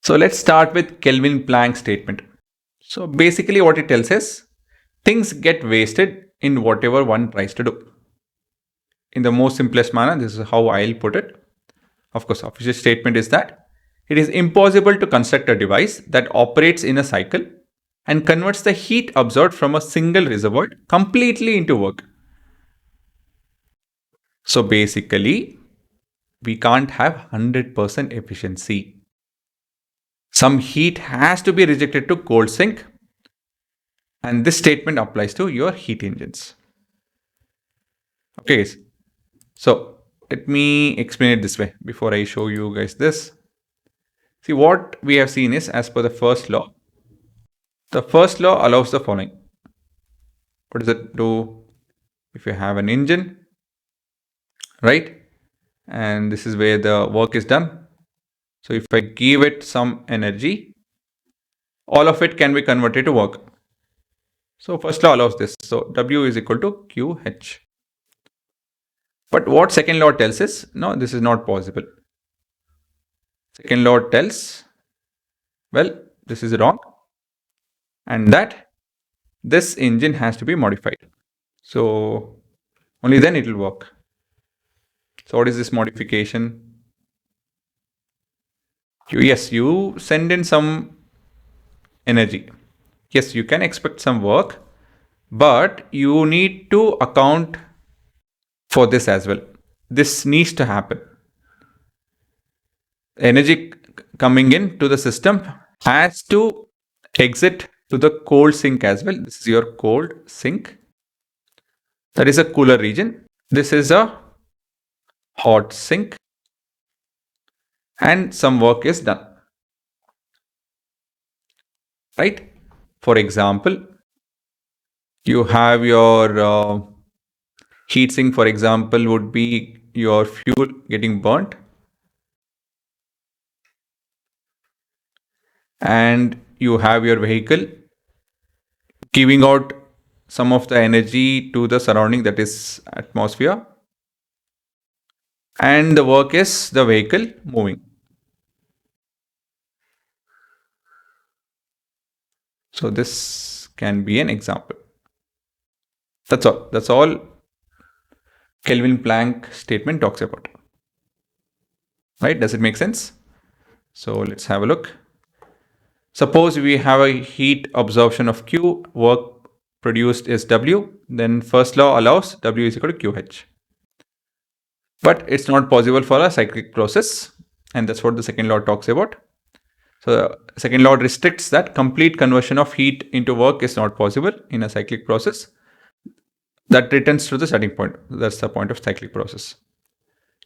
So let's start with Kelvin-Planck statement. So basically what it tells is things get wasted in whatever one tries to do. In the most simplest manner, this is how I'll put it. Of course, official statement is that it is impossible to construct a device that operates in a cycle and converts the heat absorbed from a single reservoir completely into work. So basically, we can't have 100% efficiency. Some heat has to be rejected to cold sink, and this statement applies to your heat engines. Okay, so let me explain it this way before I show you guys this. See, what we have seen is, as per the first law allows the following. What does it do? If you have an engine, right, and this is where the work is done. So if I give it some energy, all of it can be converted to work. So first law allows this. So W is equal to QH. But what second law tells is, no, this is not possible. Second law tells, well, this is wrong, and that this engine has to be modified. So only then it will work. So what is this modification? Yes, you send in some energy. Yes, you can expect some work, but you need to account for this as well. This needs to happen. Energy coming in to the system has to exit to the cold sink as well. This is your cold sink. That is a cooler region. This is a hot sink. And some work is done. Right? For example, you have your heat sink, for example, would be your fuel getting burnt. And you have your vehicle giving out some of the energy to the surrounding, that is atmosphere. And the work is the vehicle moving. So this can be an example. That's all. That's all Kelvin-Planck statement talks about. Right? Does it make sense? So let's have a look. Suppose we have a heat absorption of Q, work produced is W, then first law allows W is equal to QH. But it's not possible for a cyclic process, and that's what the second law talks about. So the second law restricts that complete conversion of heat into work is not possible in a cyclic process. That returns to the starting point. That's the point of cyclic process.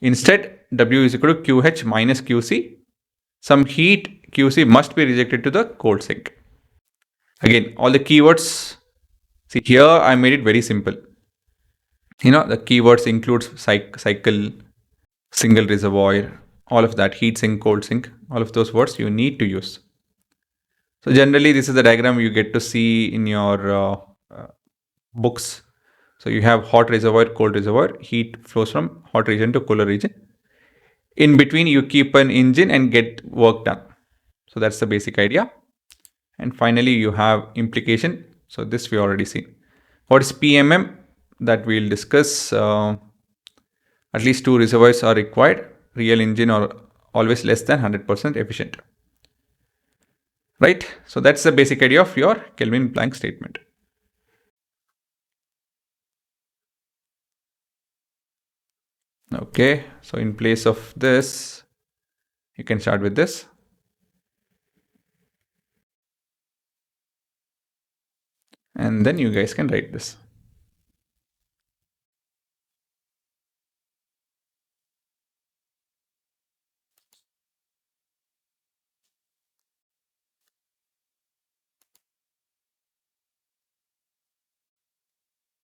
Instead, W is equal to QH minus QC. Some heat QC must be rejected to the cold sink. Again, all the keywords. See, here I made it very simple. The keywords includes cycle, single reservoir, all of that, heat sink, cold sink, all of those words you need to use. So generally, this is the diagram you get to see in your books. So you have hot reservoir, cold reservoir, heat flows from hot region to cooler region. In between, you keep an engine and get work done. So that's the basic idea. And finally, you have implication. So this we already seen. What is PMM? That we'll discuss. At least 2 reservoirs are required. Real engine are always less than 100% efficient. Right? So that's the basic idea of your Kelvin-Planck statement. Okay, so in place of this, you can start with this. And then you guys can write this.